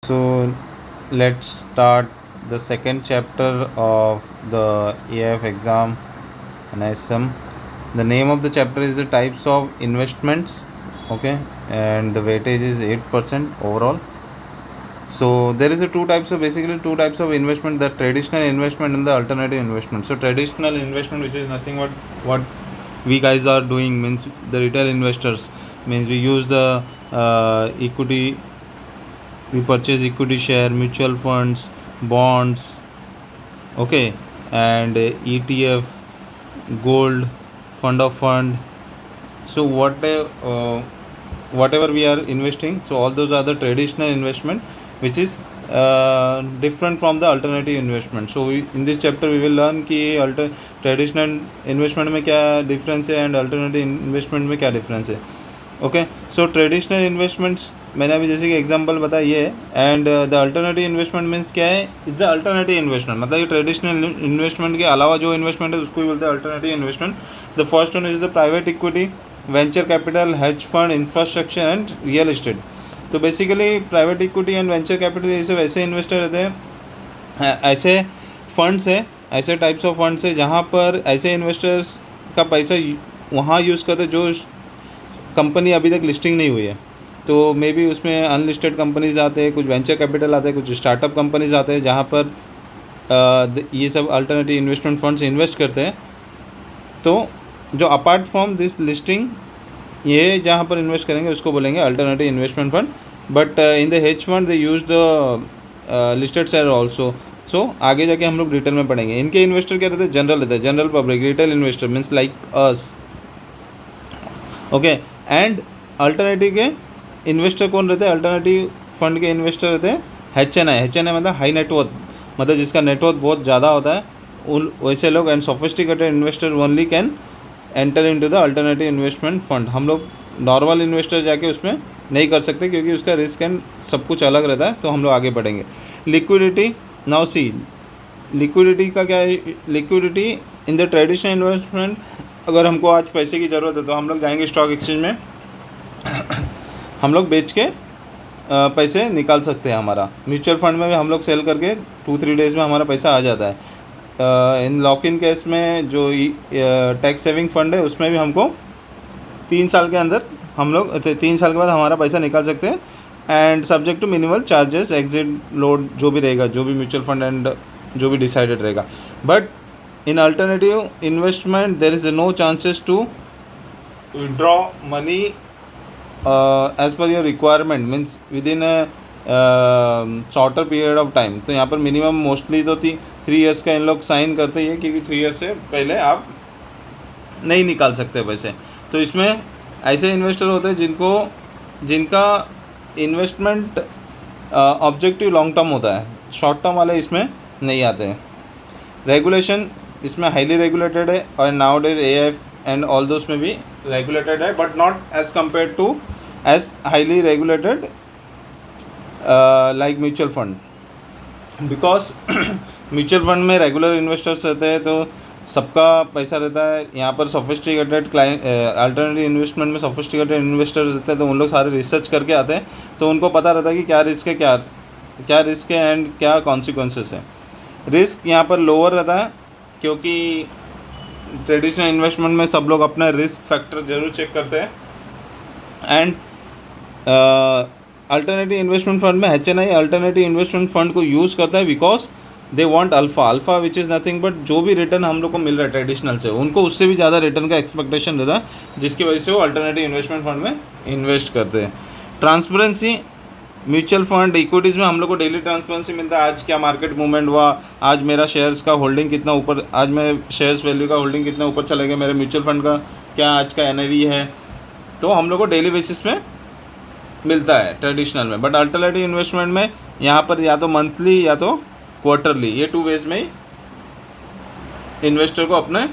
So let's start the second chapter of the AIF exam and ISM. The name of the chapter is the types of investments, okay, and the weightage is 8% overall. So there is basically two types of investment: the traditional investment and the alternative investment. So traditional investment, which is nothing but what we guys are doing, means the retail investors, means we use the equity. We purchase equity share, mutual funds, bonds, okay, and ETF, gold, fund of fund. So whatever we are investing, so all those are the traditional investment, which is different from the alternative investment. So in this chapter we will learn कि traditional investment में क्या difference है and alternative investment में क्या difference है. Okay, सो traditional investments मैंने अभी जैसे कि एग्जांपल बताया ये है. And the alternative investment means क्या है? इज द अल्टरनेटिव इन्वेस्टमेंट, मतलब ये ट्रेडिशनल इन्वेस्टमेंट के अलावा जो इन्वेस्टमेंट है उसको भी बोलते हैं alternative investment. The first one is the private equity, venture capital, hedge fund, infrastructure and real estate. तो basically private equity and venture capital ये सब ऐसे इन्वेस्टर रहते हैं, ऐसे फंड्स है, ऐसे टाइप्स ऑफ फंड्स है जहाँ पर ऐसे इन्वेस्टर्स का पैसा वहाँ यूज़ करते जो कंपनी अभी तक लिस्टिंग नहीं हुई है. तो मे बी उसमें अनलिस्टेड कंपनीज आते हैं, कुछ वेंचर कैपिटल आते हैं, कुछ स्टार्टअप कंपनीज आते हैं जहाँ पर ये सब अल्टरनेटिव इन्वेस्टमेंट फंड्स इन्वेस्ट करते हैं. तो जो अपार्ट फ्रॉम दिस लिस्टिंग ये जहाँ पर इन्वेस्ट करेंगे उसको बोलेंगे alternative investment fund. But in the hedge fund they use the listed share also. So आगे जाके हम लोग डिटेल में पढ़ेंगे. इनके इन्वेस्टर क्या रहते हैं? जनरल रहते हैं, general public, retail investor means like us. Okay, and alternative के इन्वेस्टर कौन रहते हैं? अल्टरनेटिव फंड के इन्वेस्टर रहते हैं HNI. HNI मतलब हाई नेटवर्थ, मतलब जिसका नेटवर्थ बहुत ज़्यादा होता है, उन वैसे लोग. And sophisticated investor only can enter into the alternative investment fund. हम लोग नॉर्मल इन्वेस्टर जाके उसमें नहीं कर सकते क्योंकि उसका रिस्क एंड सब कुछ अलग रहता है. तो हम लोग आगे बढ़ेंगे. लिक्विडिटी, नाउ सी लिक्विडिटी का क्या है? Liquidity in the traditional investment, अगर हमको आज पैसे की ज़रूरत है तो हम लोग जाएंगे स्टॉक एक्सचेंज में, हम लोग बेच के पैसे निकाल सकते हैं. हमारा म्यूचुअल फंड में भी हम लोग सेल करके 2-3 डेज़ में हमारा पैसा आ जाता है. इन लॉक इन केस में जो टैक्स सेविंग फंड है उसमें भी हमको 3 साल के अंदर हम लोग 3 साल के बाद हमारा पैसा निकाल सकते हैं. And subject to minimal charges, exit load जो भी रहेगा, जो भी म्यूचुअल फंड एंड जो भी डिसाइडेड रहेगा. But in alternative investment there is no chances to withdraw money as per your requirement, means within a shorter period of time. तो यहाँ पर मिनिमम मोस्टली तो 3 years का इन लोग साइन करते हैं क्योंकि 3 years से पहले आप नहीं निकाल सकते पैसे. तो इसमें ऐसे इन्वेस्टर होते हैं जिनका इन्वेस्टमेंट ऑब्जेक्टिव लॉन्ग टर्म होता है, शॉर्ट टर्म वाले इसमें नहीं आते हैं. रेगुलेशन इसमें हाईली रेगुलेटेड है और nowadays AIF and all those में भी रेगुलेटेड है, but not as compared to as highly regulated like mutual fund. Because mutual fund में रेगुलर इन्वेस्टर्स रहते हैं तो सबका पैसा रहता है. यहाँ पर सोफिस्टिकेटेड क्लाइंट, अल्टरनेटिव इन्वेस्टमेंट में सोफिस्टिकेटेड इन्वेस्टर्स रहते हैं तो उन लोग सारे रिसर्च करके आते हैं, तो उनको पता रहता है कि क्या रिस्क है, क्या रिस्क है एंड क्या कॉन्सिक्वेंसेस है. रिस्क यहाँ पर लोअर रहता है क्योंकि ट्रेडिशनल इन्वेस्टमेंट में सब लोग अपना रिस्क फैक्टर ज़रूर चेक करते हैं. एंड अल्टरनेटिव इन्वेस्टमेंट फंड में HNI अल्टरनेटिव इन्वेस्टमेंट फंड को यूज़ करता है because they want alpha which is nothing but जो भी रिटर्न हम लोग को मिल रहा है ट्रेडिशनल से, उनको उससे भी ज़्यादा रिटर्न का एक्सपेक्टेशन रहता है, जिसकी वजह से वो अल्टरनेटिव इन्वेस्टमेंट फंड में इन्वेस्ट करते हैं. ट्रांसपेरेंसी, म्यूचुअल फंड इक्विटीज़ में हम लोग को डेली ट्रांसपेरेंसी मिलता है. आज क्या मार्केट मूवमेंट हुआ, आज मेरा शेयर्स का होल्डिंग कितना ऊपर, आज मैं शेयर्स वैल्यू का होल्डिंग कितना ऊपर चले गए, मेरे म्यूचुअल फंड का क्या आज का NAV है, तो हम लोग को डेली बेसिस पे मिलता है ट्रेडिशनल में. बट अल्टरनेटिव इन्वेस्टमेंट में यहाँ पर या तो मंथली या तो क्वार्टरली, ये 2 वेज में ही इन्वेस्टर को अपने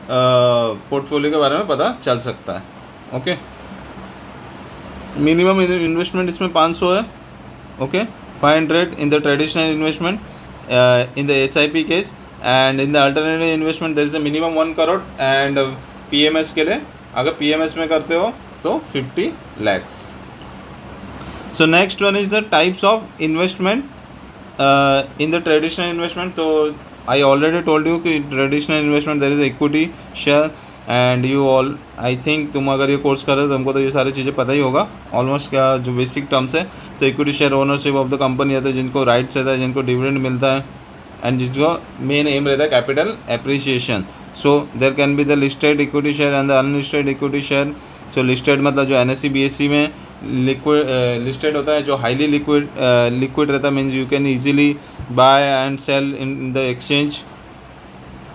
पोर्टफोलियो के बारे में पता चल सकता है. ओके, मिनिमम इन्वेस्टमेंट इसमें 500 है. Okay, 500 in the traditional investment, in the SIP case. And in the alternative investment there is a minimum 1 crore. And PMS के लिए अगर PMS में करते हो तो 50 lakhs. So next one is the types of investment in the traditional investment. तो I already told you कि traditional investment there is equity share and you all I think तुम अगर ये कोर्स कर रहे हो तो तुमको तो ये सारी चीज़ें पता ही होगा ऑलमोस्ट, क्या जो बेसिक टर्म्स है. तो equity share ownership of the company रहता है, जिनको राइट्स रहता है, जिनको डिविडेंड मिलता है एंड जिसको मेन एम रहता है capital appreciation. So there can be the listed equity share and the unlisted equity share. So listed मतलब जो NSE BSE में लिक्विड लिस्टेड होता है, जो हाईली लिक्विड रहता है, means you can easily buy and sell in the exchange,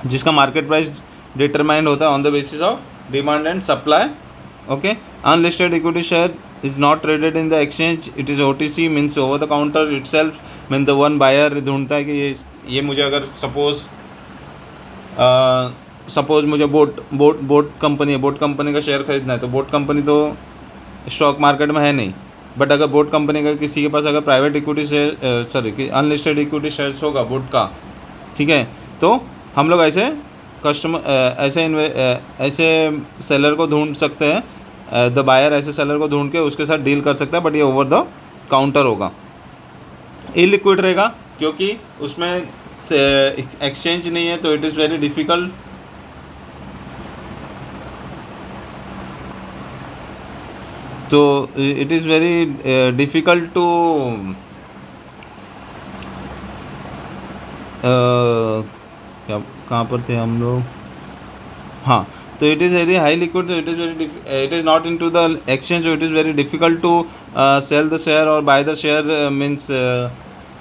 जिसका market price determined होता है on the basis of demand and supply. Okay. Unlisted equity share is not traded in the exchange, it is OTC, means over the counter itself. Mean the one buyer ढूंढता है कि ये मुझे अगर suppose मुझे boat company का share खरीदना है, तो बोट कंपनी तो स्टॉक मार्केट में है नहीं, बट अगर बोट कंपनी का किसी के पास अगर private equity share unlisted equity shares होगा बोट का, ठीक है, तो हम लोग ऐसे ऐसे सेलर को ढूंढ सकते हैं. द बायर ऐसे सेलर को ढूंढ के उसके साथ डील कर सकता है, बट ये ओवर द काउंटर होगा, इलिक्विड रहेगा क्योंकि उसमें एक्सचेंज नहीं है. तो इट इज़ वेरी डिफ़िकल्ट तो it is very difficult to क्या कहाँ पर थे हम लोग. हाँ, तो it is very high liquid, तो it is not into the exchange, so it is very difficult to sell the share or buy the share means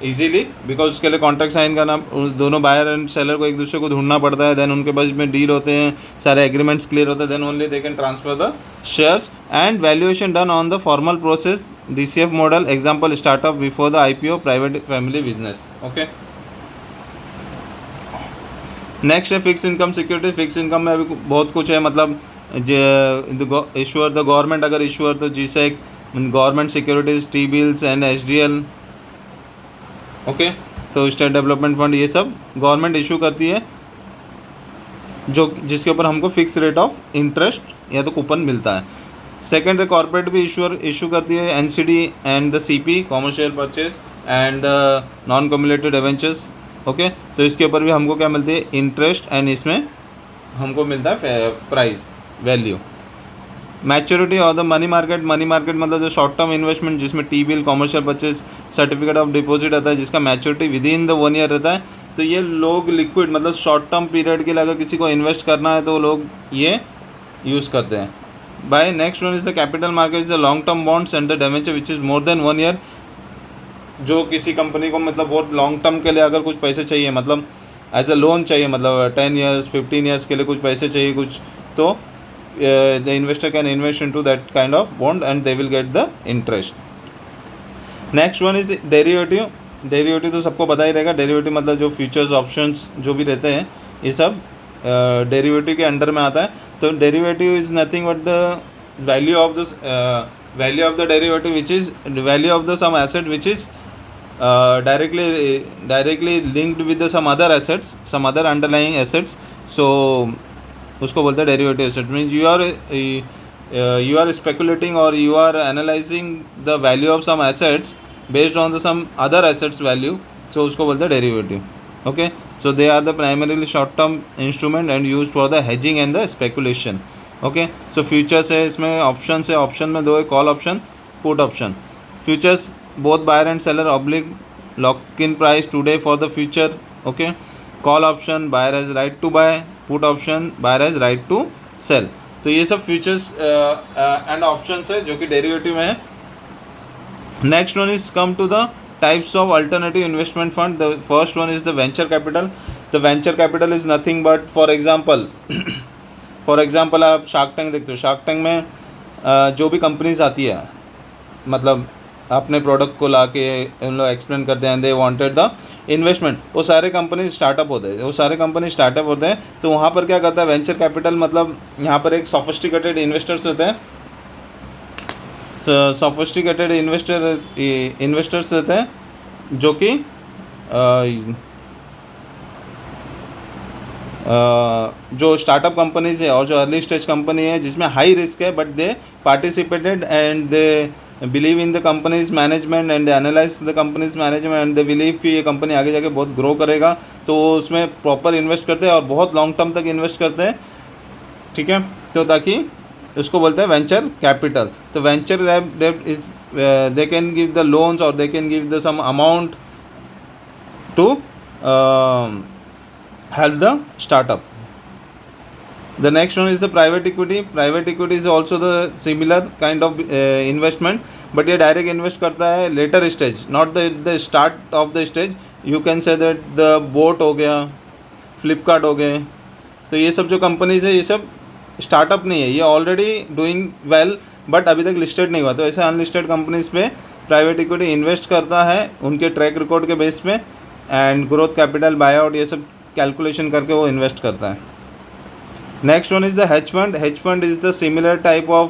easily, because उसके लिए कॉन्ट्रैक्ट साइन करना, दोनों बायर एंड सेलर को एक दूसरे को ढूंढना पड़ता है, देन उनके पास में डील होते हैं, सारे एग्रीमेंट्स क्लियर होते हैं, then only they can transfer the shares. And valuation done on the formal process, DCF model, example startup before the IPO, private family business. Okay. Next है fix income security. Fix income में अभी बहुत कुछ है, मतलब issuer the government अगर issuer तो GSEC, government securities, T-bills and SDL. Okay. तो स्टेट डेवलपमेंट फंड, ये सब गवर्नमेंट इशू करती है, जो जिसके ऊपर हमको फिक्स रेट ऑफ इंटरेस्ट या तो कूपन मिलता है. सेकेंड है कॉर्पोरेट भी इशू करती है, NCD and the CP, commercial purchase and the non cumulated debentures. Okay. तो इसके ऊपर भी हमको क्या मिलती है, इंटरेस्ट, एंड इसमें हमको मिलता है प्राइस वैल्यू. मैच्योरिटी और द मनी मार्केट मतलब जो शॉर्ट टर्म इन्वेस्टमेंट, जिसमें T-bill, commercial purchase, certificate of deposit आता है, जिसका maturity with in the 1 year रहता है. तो ये लोग लिक्विड मतलब शॉर्ट टर्म पीरियड के लिए अगर किसी को इन्वेस्ट करना है तो लोग ये यूज़ करते हैं. By next one is the capital market, is the long term bonds and the debenture which is more than 1 year. जो किसी कंपनी को मतलब बहुत लॉन्ग टर्म के लिए अगर कुछ पैसे चाहिए, मतलब एज अ लोन चाहिए, मतलब 10 ईयर्स 15 ईयर्स के लिए कुछ पैसे चाहिए कुछ, तो the investor can invest into that kind of bond and they will get the interest. Next one is derivative. Derivative तो सबको पता ही रहेगा. डेरिवेटिव मतलब जो फ्यूचर्स ऑप्शंस जो भी रहते हैं, ये सब डेरिवेटिव के अंडर में आता है. तो derivative is nothing but the value of the derivative which is value of the some asset which is directly linked with the some other assets, some other underlying assets. So उसको बोलते हैं derivative asset. Means you are speculating or you are analyzing the value of some assets based on the some other assets value, so उसको बोलते हैं derivative. Okay. So they are the primarily short term instrument and used for the hedging and the speculation. Okay. So futures है, इसमें option है, option में 2 है, call option, put option. Futures both buyer and seller oblige lock in price today for the future. Okay. Call option, buyer has right to buy. Put option, buyer has right to sell. तो ये सब futures and options है जो कि derivative में है. Next one is come to the types of alternative investment fund. The first one is the venture capital. The venture capital is nothing but for example आप Shark Tank देखते हो. Shark tank में जो भी companies आती है, मतलब अपने प्रोडक्ट को ला के उन लोग एक्सप्लेन करते हैं, दे वांटेड द इन्वेस्टमेंट. वो सारे कंपनी स्टार्टअप होते हैं. तो वहाँ पर क्या करता है वेंचर कैपिटल, मतलब यहाँ पर एक सोफिस्टिकेटेड इन्वेस्टर्स रहते हैं. सोफिस्टिकेटेड इन्वेस्टर्स रहते हैं जो कि जो स्टार्टअप कंपनीज है और जो अर्ली स्टेज कंपनी है जिसमें हाई रिस्क है, but they participated and they believe in the companies management and they analyse the companies management and they believe कि ये कंपनी आगे जाके बहुत ग्रो करेगा, तो उसमें प्रॉपर इन्वेस्ट करते हैं और बहुत लॉन्ग टर्म तक इन्वेस्ट करते हैं, ठीक है। तो ताकि उसको बोलते हैं वेंचर कैपिटल। तो वेंचर डेब्ट is they can give the loans और they can give the some amount to help the startup. The next one is the private equity. Private equity is also the similar kind of investment, but ये direct invest करता है later stage, not the start of the stage. You can say that the boat हो गया, फ्लिपकार्ट हो गए, तो ये सब जो कंपनीज है ये सब स्टार्टअप नहीं है, ये ऑलरेडी डूइंग वेल बट अभी तक लिस्टेड नहीं हुआ। तो ऐसे अनलिस्टेड कंपनीज पे प्राइवेट इक्विटी इन्वेस्ट करता है उनके ट्रैक रिकॉर्ड के बेस पे, and growth capital buy out ये सब कैलकुलेशन करके वो इन्वेस्ट करता है। Next one is the hedge fund. Hedge fund is the similar type of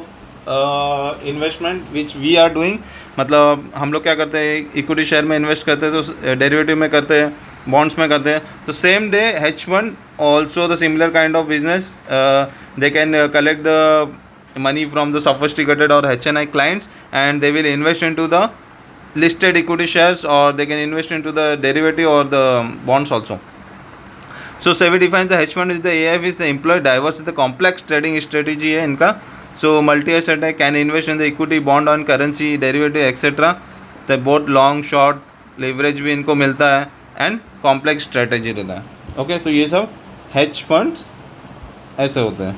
investment which we are doing. मतलब हम लोग क्या करते हैं, इक्विटी शेयर में इन्वेस्ट करते हैं, तो डेरिवेटिव में करते हैं, बॉन्ड्स में करते हैं। तो same day hedge fund also the similar kind of business, they can collect the money from the sophisticated or HNI clients and they will invest into the listed equity shares, or they can invest into the derivative or the bonds also. So SEBI defines the hedge fund is the AIF is the employee diverse is the complex trading strategy है इनका। So multi asset है, can invest in the equity, bond on currency, derivative etc. तो बहुत long short leverage भी इनको मिलता है and complex strategy रहता है। ओके, तो ये सब hedge funds ऐसे होते हैं।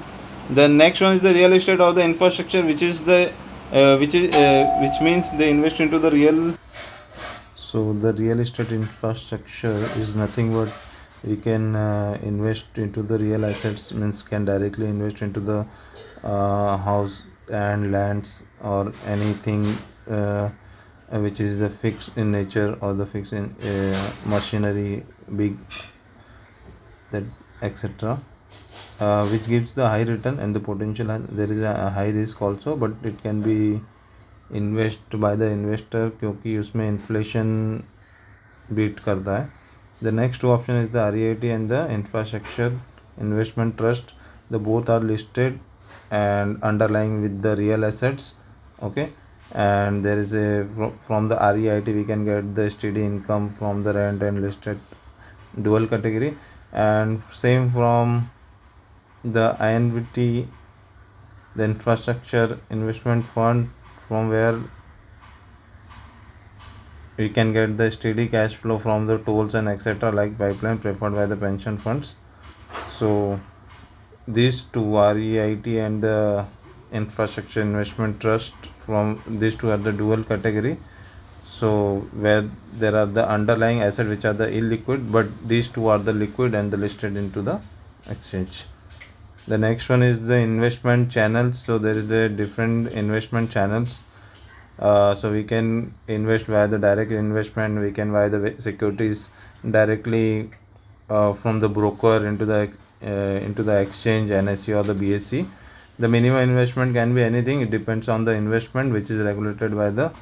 The next one is the real estate or the infrastructure, which is the which means they invest into the real. So the real estate infrastructure is nothing but we can invest into the real assets, means can directly invest into the house and lands or anything which is the fixed in nature or the fixed in machinery, big that etc. Which gives the high return and the potential. There is a high risk also, but it can be invest by the investor क्योंकि उसमें inflation beat करता है। The next two option is the REIT and the infrastructure investment trust. The both are listed and underlying with the real assets. Okay, and there is a from the REIT we can get the steady income from the rent and listed dual category, and same from the INVT, the infrastructure investment fund, from where we can get the steady cash flow from the tolls and etc. like pipeline preferred by the pension funds. So these two, REIT and the infrastructure investment trust, from these two are the dual category. So where there are the underlying assets which are the illiquid, but these two are the liquid and the listed into the exchange. The next one is the investment channels. So there is a different investment channels. So we can invest via the direct investment, we can buy the securities directly from the broker into the exchange, NSE or the BSE. The minimum investment can be anything, it depends on the investment which is regulated by the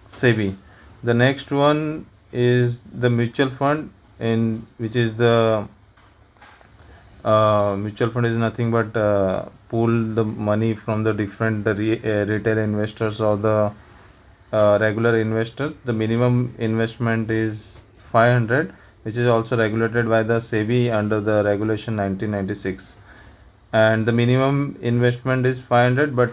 SEBI. The next one is the mutual fund, in which is the mutual fund is nothing but pool the money from the different retail investors or the regular investors. The minimum investment is 500, which is also regulated by the SEBI under the regulation 1996, and the minimum investment is 500, but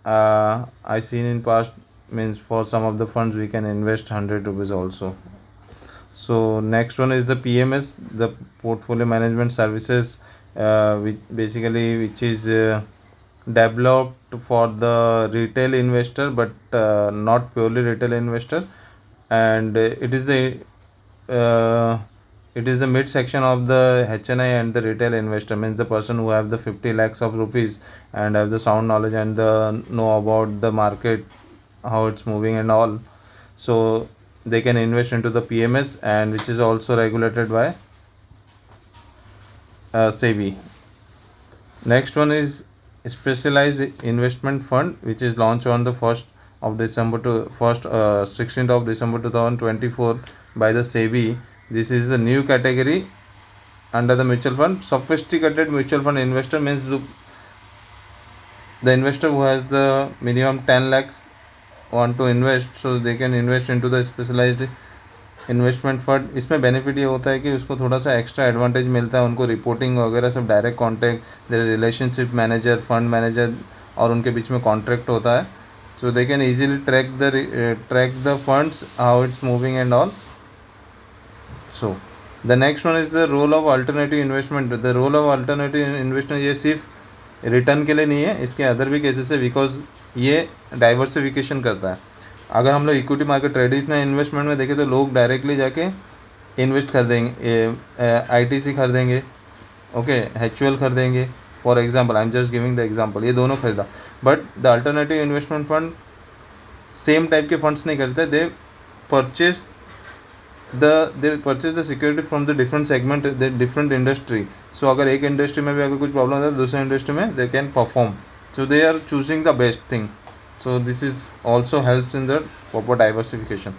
I seen in past, means for some of the funds we can invest 100 rupees also. So next one is the PMS, the portfolio management services, which is developed for the retail investor, but not purely retail investor, and it is the mid section of the HNI and the retail investor, means the person who have the 50 lakhs of rupees and have the sound knowledge and know about the market, how it's moving and all. So they can invest into the PMS, and which is also regulated by SEBI. Next one is specialized investment fund, which is launched on the 16th of December 2024 by the SEBI. This is the new category under the mutual fund. Sophisticated mutual fund investor means The investor who has the minimum 10 lakhs want to invest, so they can invest into the specialized investment fund. इसमें benefit ये होता है कि उसको थोड़ा सा extra advantage मिलता है, उनको रिपोर्टिंग वगैरह सब direct contact, their relationship manager, fund manager और उनके बीच में कॉन्ट्रैक्ट होता है. So they can easily track the funds, how it's moving and all. So the next one is the role of alternative investment. The role of alternative investment ये सिर्फ return के लिए नहीं है, इसके अदर भी केसेस है, बिकॉज ये डाइवर्सिफिकेशन करता है. अगर हम लोग इक्विटी मार्केट ट्रेडिशनल इन्वेस्टमेंट में देखें तो लोग डायरेक्टली जाके इन्वेस्ट कर देंगे, आईटीसी खरीदेंगे, ओके, एचयूएल खरीदेंगे. For example, I am just giving the example, ये दोनों खरीदा. But the alternative investment fund same type के फंड्स नहीं खरीदते. They purchase the security from the different segment, the different industry. So अगर एक इंडस्ट्री में भी अगर कुछ प्रॉब्लम है तो दूसरे इंडस्ट्री में they can perform. So they are choosing the best thing. So this is also helps in the proper diversification.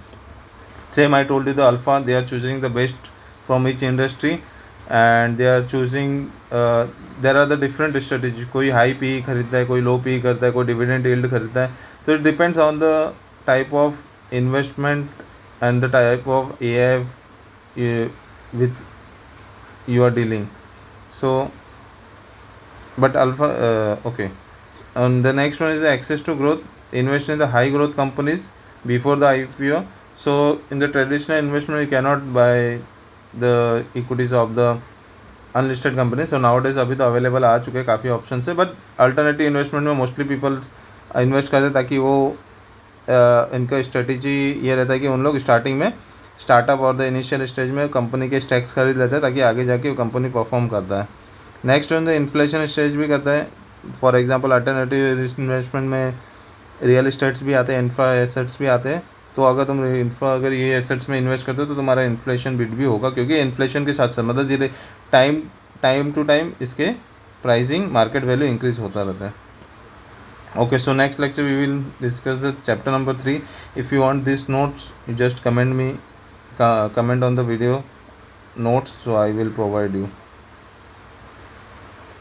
Same I told you, the alpha, they are choosing the best from each industry and they are choosing there are the different strategies. कोई high PE खरीदता है, कोई low PE करता है, कोई dividend yield खरीदता है. So it depends on the type of investment and the type of AIF with you are dealing. So but alpha okay. And the next one is the access to growth. Invest in the high growth companies before the IPO. So in the traditional investment, you cannot buy the equities of the unlisted companies. So nowadays अभी तो available आ चुके हैं काफ़ी option है. But alternative investment में mostly people invest करते हैं ताकि वो इनका स्ट्रेटेजी ये रहता है कि उन लोग स्टार्टिंग में स्टार्टअप और द इनिशियल स्टेज में कंपनी के स्टैक्स खरीद लेते हैं ताकि आगे जाके वो कंपनी परफॉर्म करता है. Next one the inflation stage भी करता है. फॉर एग्जांपल अल्टरनेटिव इन्वेस्टमेंट में रियल इस्टेट्स भी आते हैं, इंफ्रा एसेट्स भी आते हैं. तो अगर तुम अगर ये एसेट्स में इन्वेस्ट करते हो तो तुम्हारा इन्फ्लेशन बिट भी होगा, क्योंकि इन्फ्लेशन के साथ साथ मतलब धीरे टाइम टू टाइम इसके प्राइसिंग मार्केट वैल्यू इंक्रीज होता रहता है. Okay, so next lecture we will discuss the chapter number 3. If you want this notes, you just comment on the video notes, so I will provide you.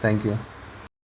Thank you.